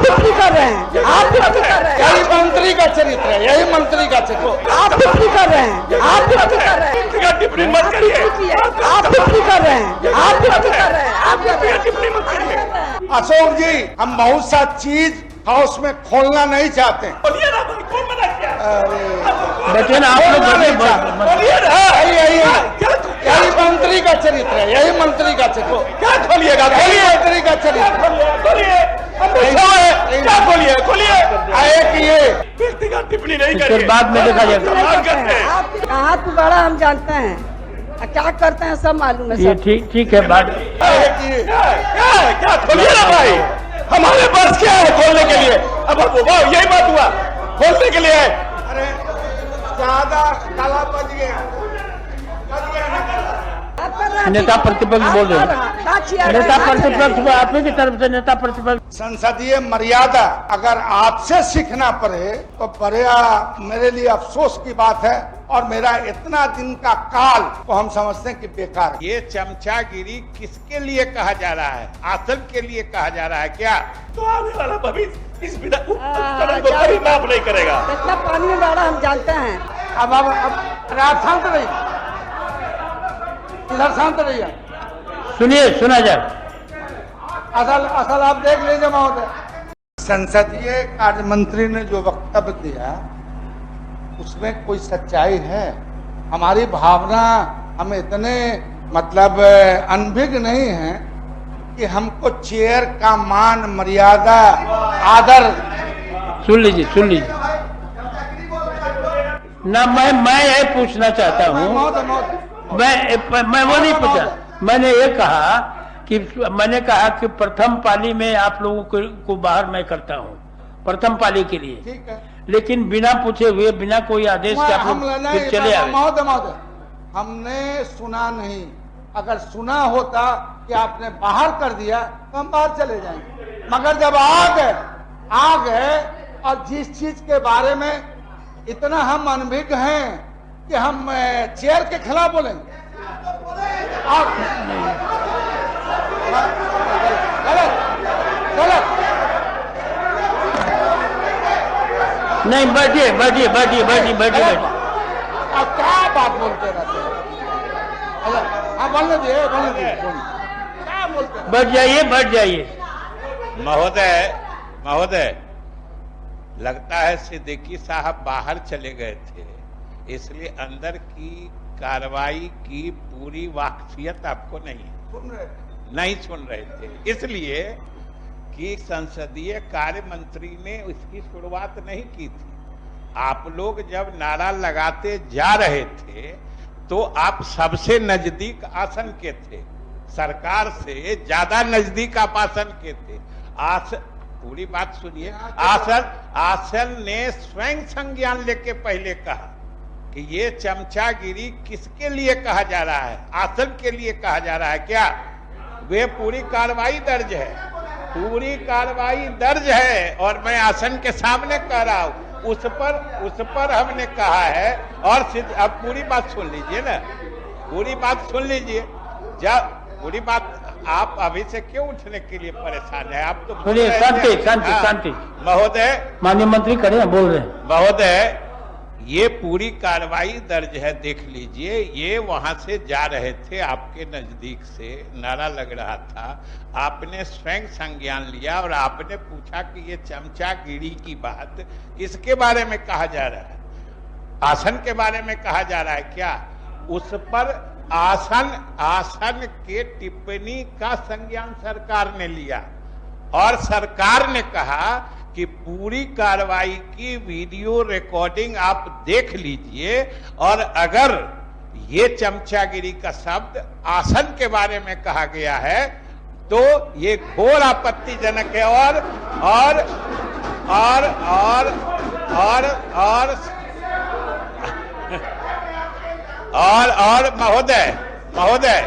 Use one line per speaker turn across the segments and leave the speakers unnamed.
कुछ नहीं कर रहे हैं, आप कुछ नहीं कर रहे हैं।
यही मंत्री का चरित्र है, यही मंत्री का चरित्र।
आप कुछ नहीं कर रहे हैं, आप कुछ नहीं कर रहे हैं।
टिप्पणी मत करिए।
आप कुछ नहीं कर रहे हैं, आप कुछ नहीं कर रहे हैं। आप
टिप्पणी मत करिए।
अशोक जी, हम बहुत सा चीज हाउस में खोलना नहीं चाहते।
बोलिए ना भाई, कौन मना किया?
देखिए ना, आप लोग
बोलिए ना।
यही मंत्री का चरित्र है, यही मंत्री का चरित्र।
क्या खोलिएगा?
यही
खोलिए,
मंत्री का चरित्र।
खोलिए। हम बैठे हुए हैं। क्या खोलिए? खोलिए।
आए कि ये
व्यक्तिगत टिप्पणी नहीं
इसके
करिए।
बाद में देखा जाएगा।
सम्मान करते हैं।
आप कहाँ तू बड़ा हम जानते हैं, क्या करते हैं सब मालूम है
ये
सब।
ठीक है बात।
आए कि ये
क्या खोलिए ना भाई, हमारे पास क्या है खोलने के लिए? अब वाह, यही बात हुआ, खोलने के लिए है।
अरे ज्यादा काला बज गया, बज गया ना काला।
नेता प्रतिपक्ष बोल रहे हैं। नेता प्रतिपक्ष आप ही की तरफ से नेता प्रतिपक्ष।
संसदीय मर्यादा अगर आपसे सीखना पड़े तो बड़ा मेरे लिए अफसोस की बात है, और मेरा इतना दिन का काल को हम समझते हैं कि बेकार है।
ये चमचागिरी किसके लिए कहा जा रहा है? आसन के लिए कहा जा रहा है क्या?
तो आने वाला भविष्य इस विधान को कभी माफ नहीं करेगा।
कितना पानी में बड़ा हम जानते हैं।
अब अरे आप शांत रहिए, इधर शांत रहिए।
सुनिए, सुना जाए।
असल आप देख लीजिए महोदय, संसदीय कार्य मंत्री ने जो वक्तव्य दिया उसमें कोई सच्चाई है? हमारी भावना हम इतने मतलब अनभिज्ञ नहीं है कि हमको चेयर का मान, मर्यादा, आदर।
सुन लीजिए ना। मैं ये पूछना चाहता हूँ, मैं वो नहीं पूछा। मैंने ये कहा कि प्रथम पाली में आप लोगों को बाहर मैं करता हूँ, प्रथम पाली के लिए।
ठीक है,
लेकिन बिना पूछे हुए, बिना कोई आदेश के आप
हम
लोग फिर चले आए।
महोदय हमने सुना नहीं। अगर सुना होता कि आपने बाहर कर दिया तो हम बाहर चले जाएंगे, मगर जब आ गए और जिस चीज के बारे में इतना हम अनभिज्ञ हैं कि हम चेयर के खिलाफ बोलेंगे। और गलत।
नहीं, बैठिए।
अब क्या बात बोलते रहते हैं? हाँ, बोलने दिए। क्या बोलते हैं?
बैठ जाइए।
महोदय, लगता है सिद्दीकी साहब बाहर चले गए थे, इसलिए अंदर की कार्रवाई की पूरी वाकफियत आपको नहीं सुन रहे थे, इसलिए कि संसदीय कार्य मंत्री ने इसकी शुरुआत नहीं की थी। आप लोग जब नारा लगाते जा रहे थे तो आप सबसे नजदीक आसन के थे, सरकार से ज्यादा नजदीक आप आसन के थे। पूरी बात सुनिए। आसन ने स्वयं संज्ञान लेके पहले कहा कि ये चमचागिरी किसके लिए कहा जा रहा है? आसन के लिए कहा जा रहा है क्या? वे पूरी कार्रवाई दर्ज है, और मैं आसन के सामने कह रहा हूं, उस पर हमने कहा है। और अब पूरी बात सुन लीजिए ना, जब पूरी बात, आप अभी से क्यों उठने के लिए परेशान है? आप तो
सुनिए, शांति।
महोदय,
माननीय मंत्री करें, बोल रहे हैं।
महोदय, ये पूरी कार्रवाई दर्ज है, देख लीजिए। ये वहां से जा रहे थे, आपके नजदीक से नारा लग रहा था, आपने स्वयं संज्ञान लिया और आपने पूछा कि ये चमचागिरी की बात किसके बारे में कहा जा रहा है? आसन के बारे में कहा जा रहा है क्या? उस पर आसन के टिप्पणी का संज्ञान सरकार ने लिया, और सरकार ने कहा कि पूरी कार्रवाई की वीडियो रिकॉर्डिंग आप देख लीजिए, और अगर ये चमचागिरी का शब्द आसन के बारे में कहा गया है तो ये घोर आपत्तिजनक है। और महोदय,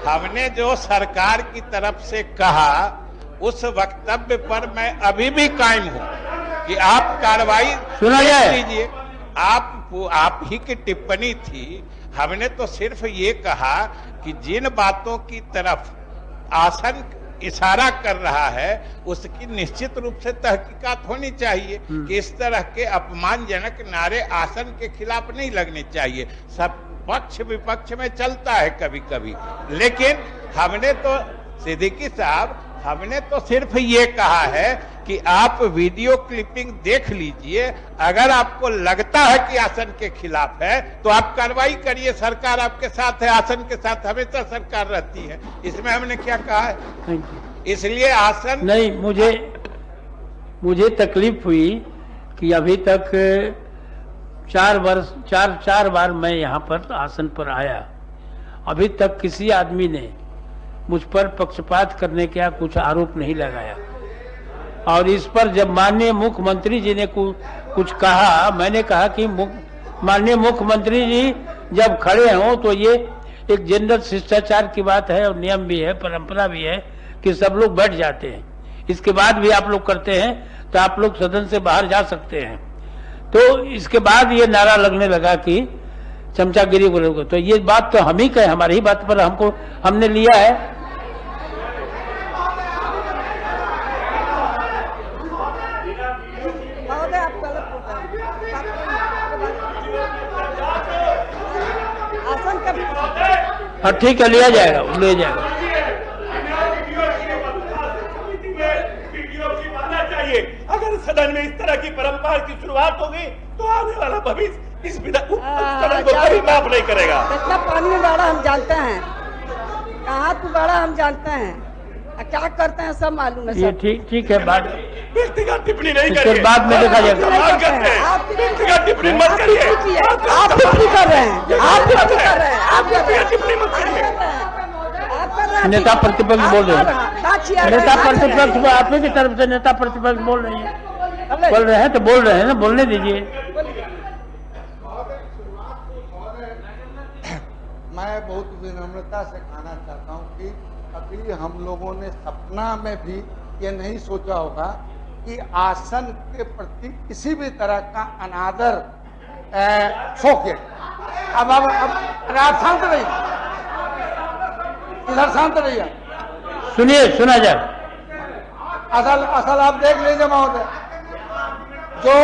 हमने जो सरकार की तरफ से कहा उस वक्तव्य पर मैं अभी भी कायम हूं कि आप कार्रवाई
सुना जाए
लीजिए। आप ही की टिप्पणी थी, हमने तो सिर्फ ये कहा कि जिन बातों की तरफ आसन इशारा कर रहा है उसकी निश्चित रूप से तहकीकात होनी चाहिए कि इस तरह के अपमानजनक नारे आसन के खिलाफ नहीं लगने चाहिए। सब पक्ष विपक्ष में चलता है कभी कभी, लेकिन हमने तो सिद्दीकी साहब हमने तो सिर्फ ये कहा है कि आप वीडियो क्लिपिंग देख लीजिए, अगर आपको लगता है कि आसन के खिलाफ है तो आप कार्रवाई करिए, सरकार आपके साथ है, आसन के साथ हमेशा सरकार रहती है, इसमें हमने क्या कहा है। इसलिए आसन
नहीं, मुझे तकलीफ हुई कि अभी तक 4 बार मैं यहाँ पर आसन पर आया, अभी तक किसी आदमी ने मुझ पर पक्षपात करने का कुछ आरोप नहीं लगाया। और इस पर जब माननीय मुख्यमंत्री जी ने कुछ कहा, मैंने कहा कि माननीय मुख्यमंत्री जी जब खड़े हों तो ये एक जनरल शिष्टाचार की बात है और नियम भी है, परंपरा भी है कि सब लोग बैठ जाते हैं, इसके बाद भी आप लोग करते हैं तो आप लोग सदन से बाहर जा सकते हैं। तो इसके बाद ये नारा लगने लगा कि चमचागिरी बोलोगे, तो ये बात तो हम ही कहे, हमारी ही बात पर हमने लिया है। हाँ ठीक है, लिया जाएगा, ले जाएगा।
अगर सदन में इस तरह की परंपरा की शुरुआत होगी तो आने वाला भविष्य इस सदन को कभी माफ नहीं करेगा।
कितना पानी में गाड़ा हम जानते हैं, कहाँ तू गाड़ा हम जानते हैं, क्या करते हैं सब मालूम है।
ये ठीक है, बात
व्यक्तिगत टिप्पणी नहीं करिए,
बाद में देखा जाएगा।
व्यक्तिगत टिप्पणी मत करिए,
आप टिप्पणी कर रहे हैं, आप टिप्पणी कर रहे हैं, आप
व्यक्तिगत टिप्पणी मत करिए।
नेता प्रतिपक्ष बोल रहे हैं, नेता प्रतिपक्ष आप ही की तरफ से नेता प्रतिपक्ष बोल रहे हैं तो बोल रहे हैं ना, बोलने दीजिए।
मैं बहुत विनम्रता से कहना चाहता हूं कि अभी हम लोगों ने सपना में भी ये नहीं सोचा होगा कि आसन के प्रति किसी भी तरह का अनादर शोके। अब आप शांत रहिए, इधर शांत रहिए,
सुनिए, सुना जाए।
असल आप देख लीजिए महोदय, जो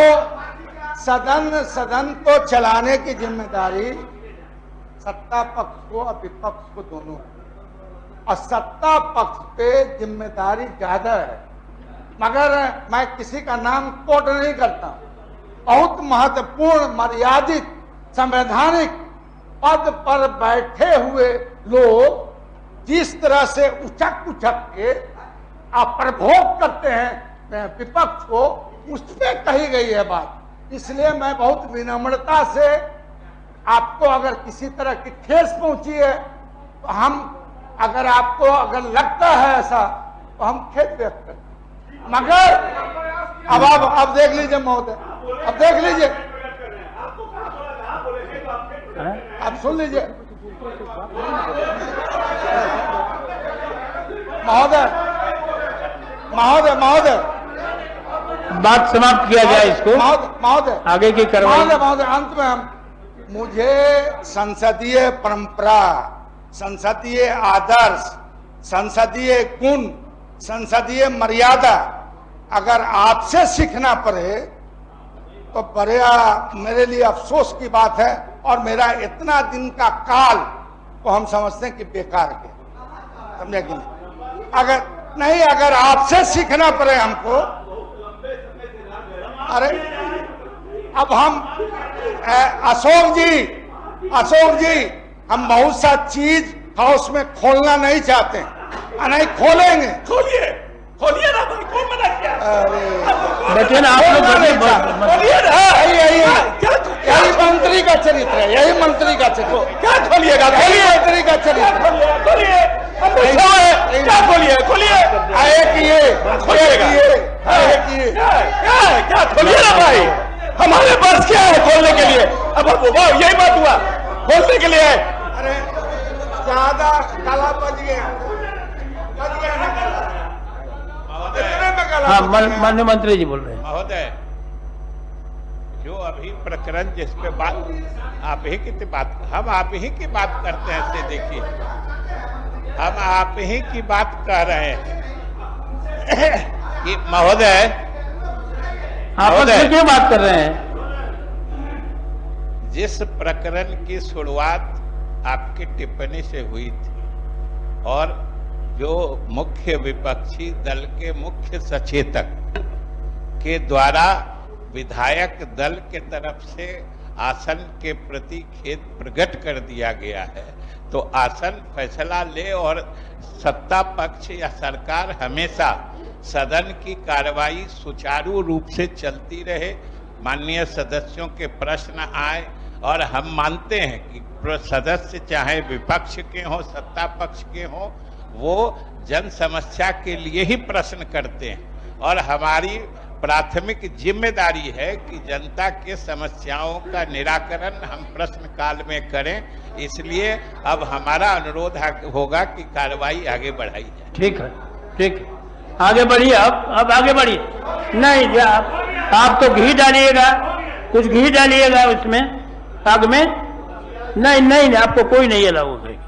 सदन को चलाने की जिम्मेदारी सत्ता पक्ष को और विपक्ष को दोनों, और सत्ता पक्ष पे जिम्मेदारी ज्यादा है। मगर मैं किसी का नाम कोट नहीं करता, बहुत महत्वपूर्ण मर्यादित संवैधानिक पद पर बैठे हुए लोग जिस तरह से उचक के प्रभोग करते हैं विपक्ष को, उस पर कही गई है बात। इसलिए मैं बहुत विनम्रता से आपको, अगर किसी तरह की ठेस पहुंची है तो हम, अगर आपको अगर लगता है ऐसा तो हम खेद व्यक्त करते हैं। मगर अब देख लीजिए महोदय, अब देख लीजिए, अब सुन लीजिए महोदय, महोदय महोदय
बात समाप्त किया जाए इसको,
महोदय
आगे की कार्रवाई।
महोदय अंत में हम, मुझे संसदीय परंपरा, संसदीय आदर्श, संसदीय गुण, संसदीय मर्यादा अगर आपसे सीखना पड़े तो बड़ा मेरे लिए अफसोस की बात है, और मेरा इतना दिन का काल को हम समझते हैं कि बेकार के, समझे कि नहीं। अगर आपसे सीखना पड़े हमको, अरे अब हम अशोक जी हम बहुत सा चीज हाउस में खोलना नहीं चाहते, नहीं खोलेंगे।
खोलिए ना भाई, कौन मना किया?
लेकिन आप लोग
खोलिए ना,
यही मंत्री का चरित्र है, यही मंत्री का चरित्र।
क्या खोलिएगा?
यही मंत्री का चरित्र,
खोलिए, क्या खोलिए? खोलिए, क्या खोलिए ना भाई, हमारे पास क्या है खोलने के लिए? अब यही बात हुआ, खोलने के लिए है।
अरे ज्यादा काला बच गया ना काला।
हाँ, माननीय मंत्री जी बोल रहे हैं।
महोदय, जो अभी प्रकरण जिस पे बात आप ही की बात, हम आप ही की बात करते हैं, से देखिए हम आप ही की बात कह रहे हैं कि महोदय
आपस में क्यों बात कर रहे हैं?
जिस प्रकरण की शुरुआत आपकी टिप्पणी से हुई थी और जो मुख्य विपक्षी दल के मुख्य सचेतक के द्वारा विधायक दल के तरफ से आसन के प्रति खेद प्रकट कर दिया गया है, तो आसन फैसला ले और सत्ता पक्ष या सरकार हमेशा सदन की कार्रवाई सुचारू रूप से चलती रहे, माननीय सदस्यों के प्रश्न आए, और हम मानते हैं कि सदस्य चाहे विपक्ष के हों सत्ता पक्ष के हों, वो जन समस्या के लिए ही प्रश्न करते हैं और हमारी प्राथमिक जिम्मेदारी है कि जनता के समस्याओं का निराकरण हम प्रश्न काल में करें। इसलिए अब हमारा अनुरोध होगा कि कार्रवाई आगे बढ़ाई जाए।
ठीक है, ठीक है, आगे बढ़िए। अब आगे बढ़िए। नहीं, आप तो घी डालिएगा, कुछ घी डालिएगा उसमें आग में। नहीं, आपको कोई नहीं अलाउ करेगा।